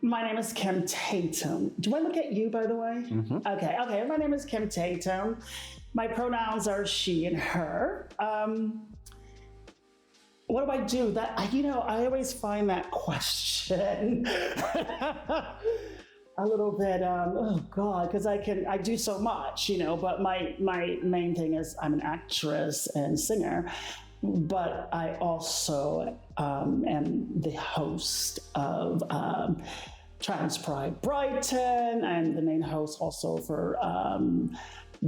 My name is Kim Tatum. Do I look at you, by the way? Mm-hmm. Okay. My name is Kim Tatum. My pronouns are she and her. What do I do? I always find that question a little bit, oh God, because I do so much, but my main thing is I'm an actress and singer, but I also am the host of Trans Pride Brighton. I'm the main host also for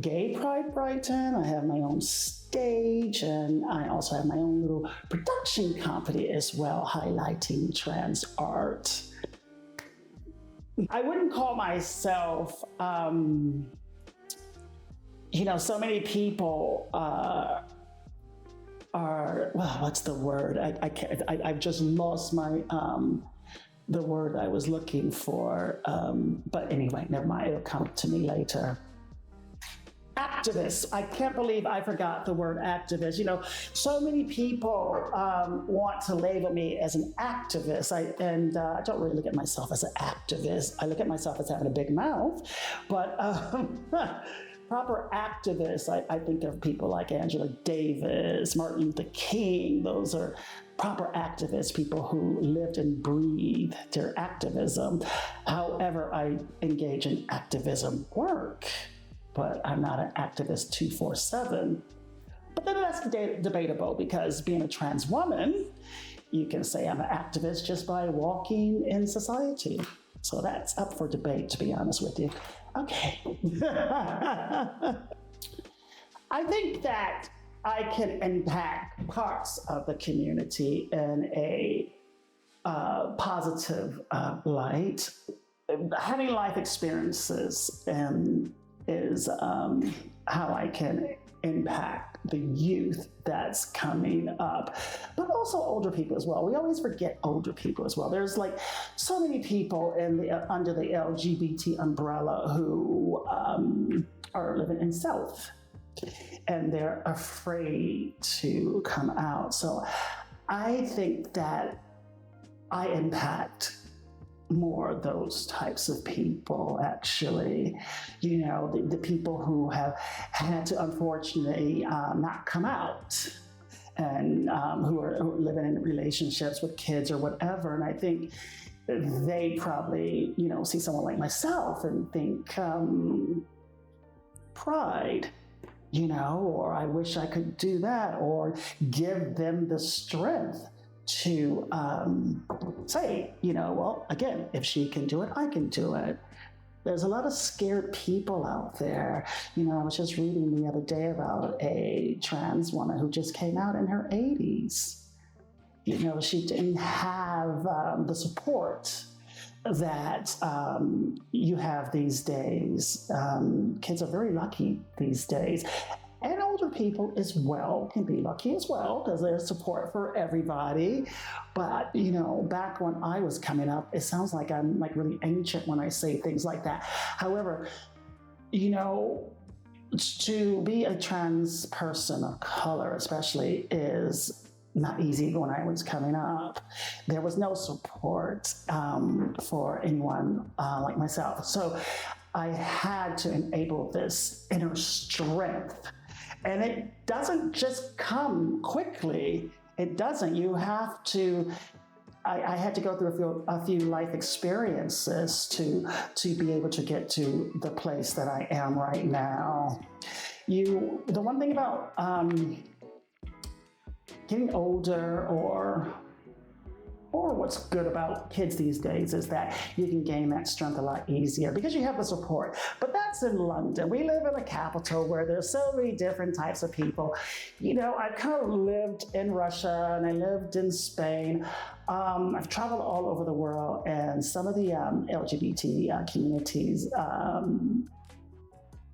Gay Pride Brighton. I have my own stage, and I also have my own little production company as well, highlighting trans art. I wouldn't call myself, so many people are, well, what's the word? I've just lost my, the word I was looking for. But anyway, never mind, it'll come to me later. Activist. I can't believe I forgot the word activist. So many people want to label me as an activist. I don't really look at myself as an activist. I look at myself as having a big mouth, but proper activists, I think of people like Angela Davis, Martin Luther King. Those are proper activists, people who lived and breathed their activism. However, I engage in activism work, but I'm not an activist 24/7. But then that's debatable, because being a trans woman, you can say I'm an activist just by walking in society. So that's up for debate, to be honest with you. Okay. I think that I can impact parts of the community in a positive light. Having life experiences is how I can impact the youth that's coming up, but also older people as well. We always forget older people as well. There's like so many people under the LGBT umbrella who are living in South, and they're afraid to come out. So I think that I impact more those types of people, actually. The people who have had to unfortunately not come out, and who are living in relationships with kids or whatever. And I think they probably, see someone like myself and think pride, or I wish I could do that, or give them the strength to say, well, again, if she can do it, I can do it. There's a lot of scared people out there. I was just reading the other day about a trans woman who just came out in her 80s. She didn't have the support that you have these days. Kids are very lucky these days. And older people as well can be lucky as well, because there's support for everybody. But, back when I was coming up, it sounds like I'm like really ancient when I say things like that. However, to be a trans person of color especially is not easy. When I was coming up, there was no support for anyone like myself. So I had to enable this inner strength. And it doesn't just come quickly. It doesn't. You have to, I had to go through a few life experiences to be able to get to the place that I am right now. The one thing about getting older, or what's good about kids these days, is that you can gain that strength a lot easier because you have the support. But that's in London. We live in a capital where there's so many different types of people. I've kind of lived in Russia, and I lived in Spain. I've traveled all over the world, and some of the LGBT communities,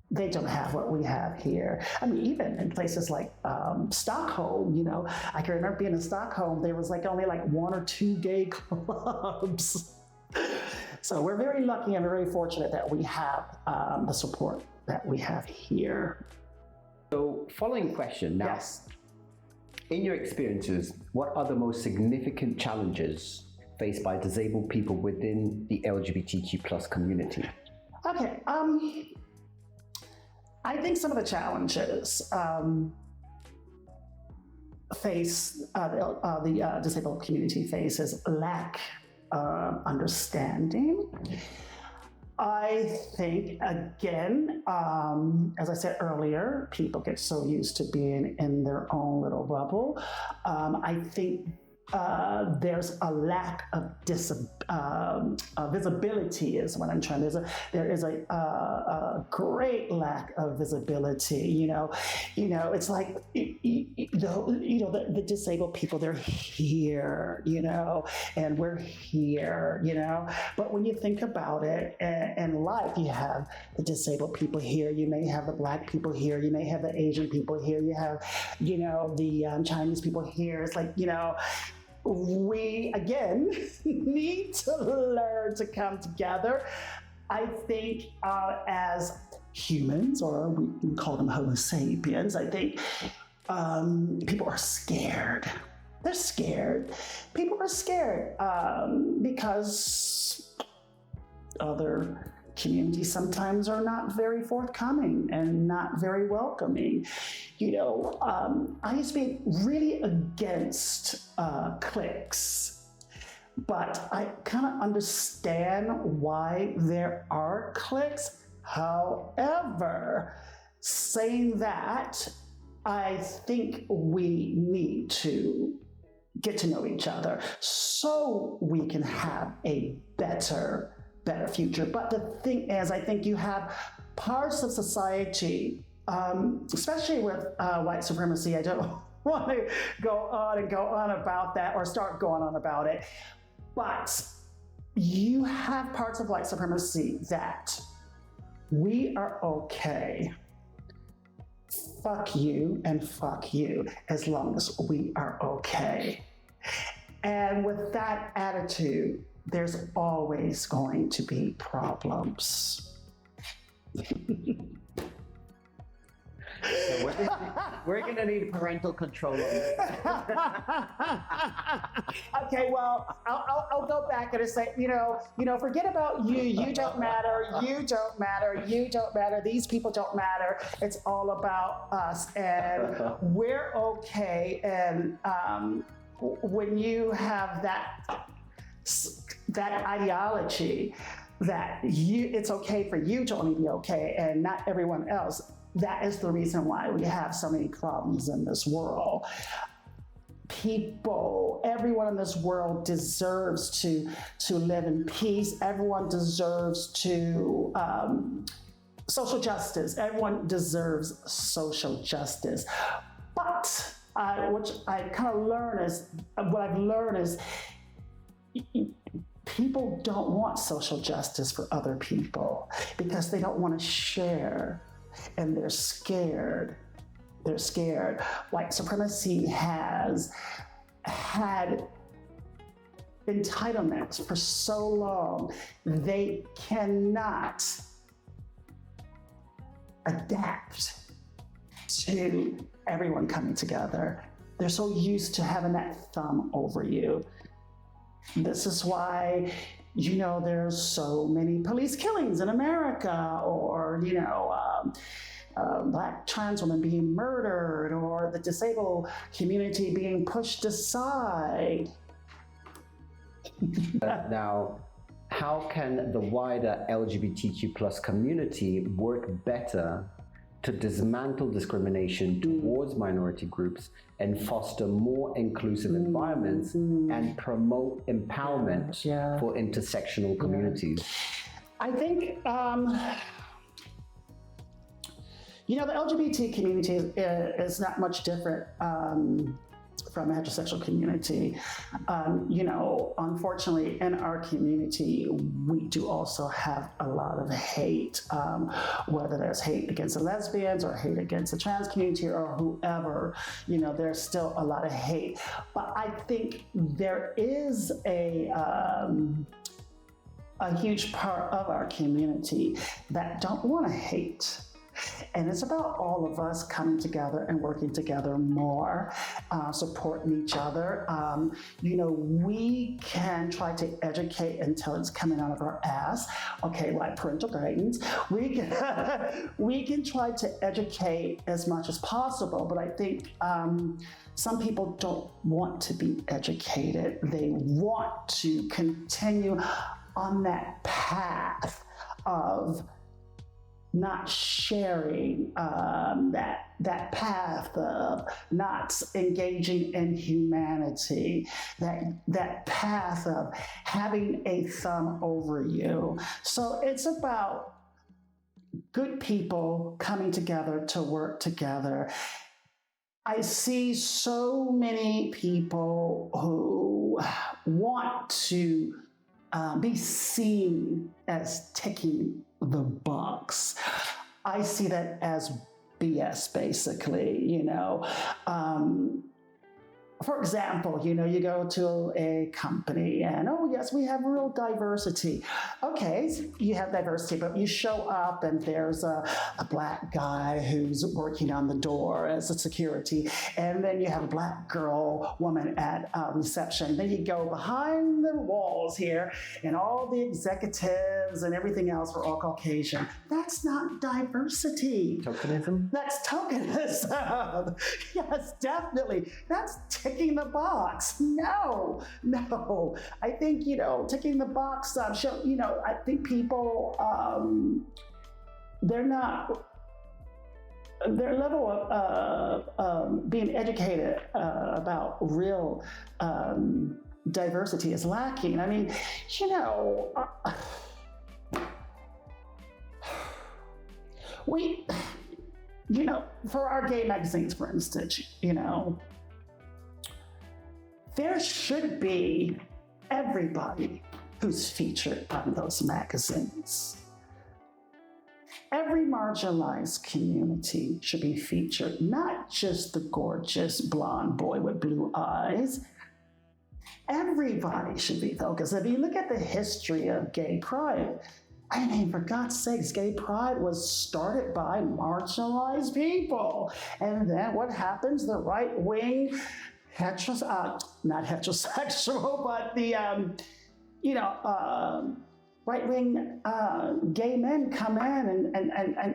they don't have what we have here. I mean, even in places like Stockholm, I can remember being in Stockholm, there was only 1 or 2 gay clubs. So we're very lucky and very fortunate that we have the support that we have here. So, following question now. Yes. In your experiences, what are the most significant challenges faced by disabled people within the LGBTQ plus community? Okay, I think some of the challenges the disabled community faces lack of understanding. I think, again, as I said earlier, people get so used to being in their own little bubble. I think there's a lack of visibility is what I'm trying. There is a great lack of visibility. It's like the disabled people, they're here, and we're here, But when you think about it, in life, you have the disabled people here. You may have the Black people here. You may have the Asian people here. You have, the Chinese people here. It's like, we, again, need to learn to come together. I think as humans, or we can call them Homo sapiens, I think people are scared. They're scared. People are scared because other communities sometimes are not very forthcoming and not very welcoming. I used to be really against cliques, but I kind of understand why there are cliques. However, saying that, I think we need to get to know each other so we can have a better future. But the thing is, I think you have parts of society, especially with white supremacy. I don't want to go on about that or start going on about it, but you have parts of white supremacy that we are okay. Fuck you and fuck you, as long as we are okay. And with that attitude, there's always going to be problems. So we're going to need parental control on this. Okay, well, I'll go back and say, forget about you. You don't matter. You don't matter. You don't matter. These people don't matter. It's all about us, and we're okay. And when you have that ideology that it's okay for you to only be okay and not everyone else, that is the reason why we have so many problems in this world. Everyone in this world deserves to live in peace. Everyone deserves to social justice. Everyone deserves social justice. But what I've learned is people don't want social justice for other people because they don't want to share, and they're scared. They're scared. White supremacy has had entitlements for so long, they cannot adapt to everyone coming together. They're so used to having that thumb over you. This is why, there's so many police killings in America, or, Black trans women being murdered, or the disabled community being pushed aside. Now, how can the wider LGBTQ plus community work better to dismantle discrimination towards minority groups and foster more inclusive environments and promote empowerment for intersectional communities? I think, the LGBT community is not much different from the heterosexual community. Unfortunately, in our community, we do also have a lot of hate, whether there's hate against the lesbians or hate against the trans community or whoever, there's still a lot of hate. But I think there is a huge part of our community that don't want to hate. And it's about all of us coming together and working together more, supporting each other. We can try to educate until it's coming out of our ass. Okay, like parental guidance. We can try to educate as much as possible, but I think some people don't want to be educated. They want to continue on that path of not sharing, that path of not engaging in humanity, that path of having a thumb over you. So it's about good people coming together to work together. I see so many people who want to be seen as ticking the box. I see that as BS, basically, For example, you go to a company and, oh yes, we have real diversity. Okay, you have diversity, but you show up and there's a black guy who's working on the door as a security, and then you have a black woman at reception. Then you go behind the walls here and all the executives and everything else are all Caucasian. That's not diversity. Tokenism? That's tokenism. Yes, definitely. That's ticking the box. No. I think, ticking the box, I think people, their level of being educated about real diversity is lacking. I mean, for our gay magazines, for instance, there should be everybody who's featured on those magazines. Every marginalized community should be featured, not just the gorgeous blonde boy with blue eyes. Everybody should be focused. If you look at the history of gay pride, I mean, for God's sakes, gay pride was started by marginalized people. And then what happens? The right wing, not heterosexual, but the, right-wing gay men come in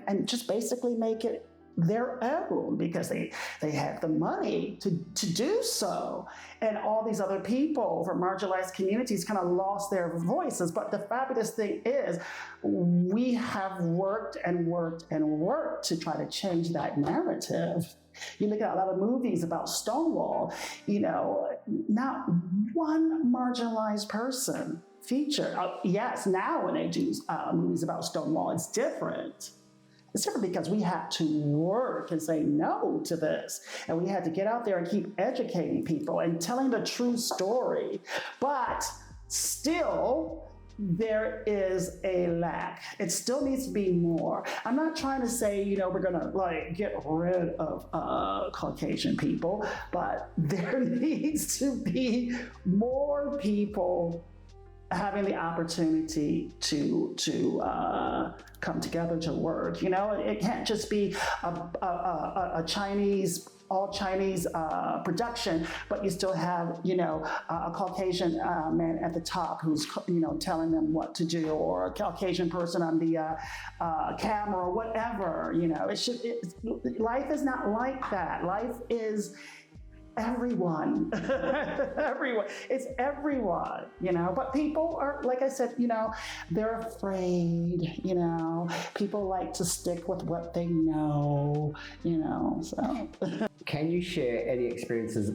and just basically make it their own because they have the money to do so. And all these other people from marginalized communities kind of lost their voices. But the fabulous thing is we have worked to try to change that narrative. You look at a lot of movies about Stonewall, not one marginalized person featured. Yes, now when they do movies about Stonewall, it's different. It's different because we had to work and say no to this. And we had to get out there and keep educating people and telling the true story. But still, there is a lack. It still needs to be more. I'm not trying to say, we're gonna get rid of Caucasian people, but there needs to be more people having the opportunity to come together to work. It can't just be a Chinese, all Chinese production, but you still have, a Caucasian man at the top who's, telling them what to do, or a Caucasian person on the camera, or whatever. Life is not like that. Life is everyone. Everyone. It's everyone, but people are, like I said, they're afraid, people like to stick with what they know, so. Can you share any experiences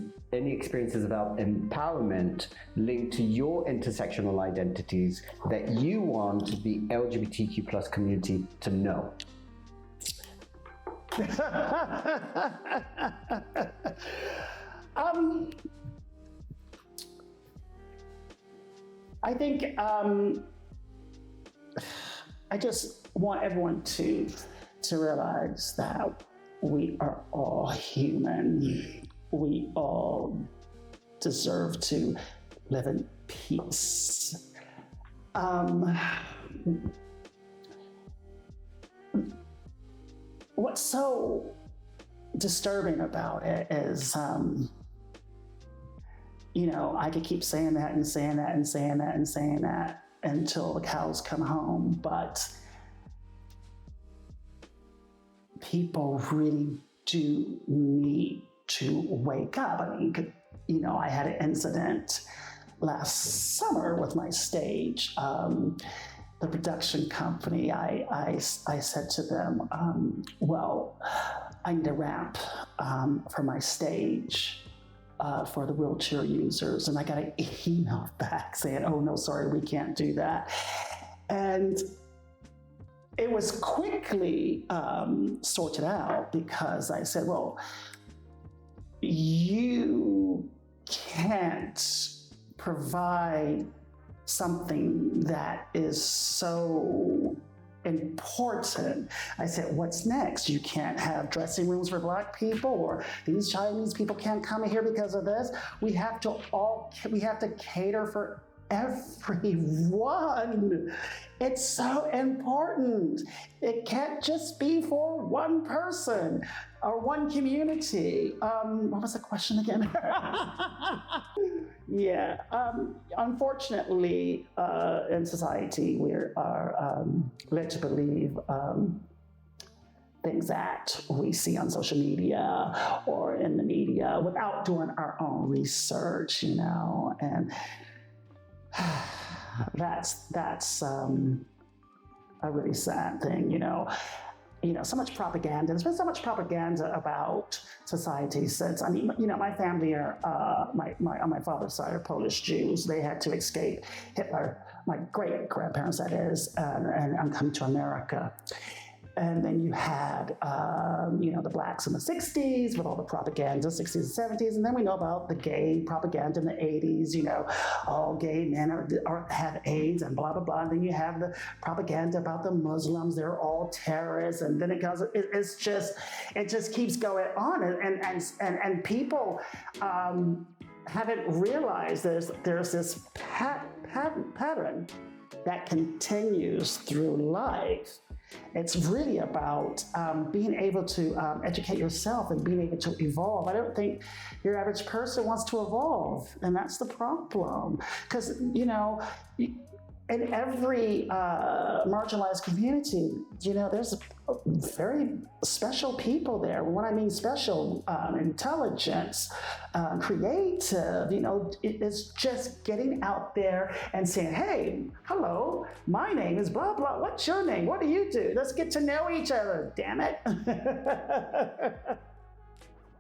about empowerment linked to your intersectional identities that you want the LGBTQ plus community to know? I think I just want everyone to realize that we are all human. We all deserve to live in peace. what's so disturbing about it is, I could keep saying that and saying that and saying that and saying that until the cows come home, but people really do need to wake up. I mean, I had an incident last summer with my stage. The production company, I said to them, well, I need a ramp for my stage for the wheelchair users. And I got an email back saying, oh, no, sorry, we can't do that. And it was quickly sorted out because I said, well, you can't provide something that is so important. I said, what's next? You can't have dressing rooms for Black people, or these Chinese people can't come here because of this. We have to cater for everyone. It's so important. It can't just be for one person or one community. What was the question again? Yeah. Unfortunately, in society, we are led to believe things that we see on social media or in the media without doing our own research, and that's a really sad thing, so much propaganda. There's been so much propaganda about society since, my family are, on my father's side are Polish Jews. They had to escape Hitler, my great-grandparents, that is, and come to America. And then you had, the Blacks in the 60s with all the propaganda, 60s and 70s. And then we know about the gay propaganda in the 80s, all gay men have AIDS and blah, blah, blah. And then you have the propaganda about the Muslims, they're all terrorists. And then it just keeps going on. And people haven't realized there's this pattern that continues through life. It's really about being able to educate yourself and being able to evolve. I don't think your average person wants to evolve, and that's the problem. Because, in every marginalized community, there's very special people there. When I mean special, intelligence, creative, it's just getting out there and saying, hey, hello, my name is blah, blah. What's your name? What do you do? Let's get to know each other, damn it.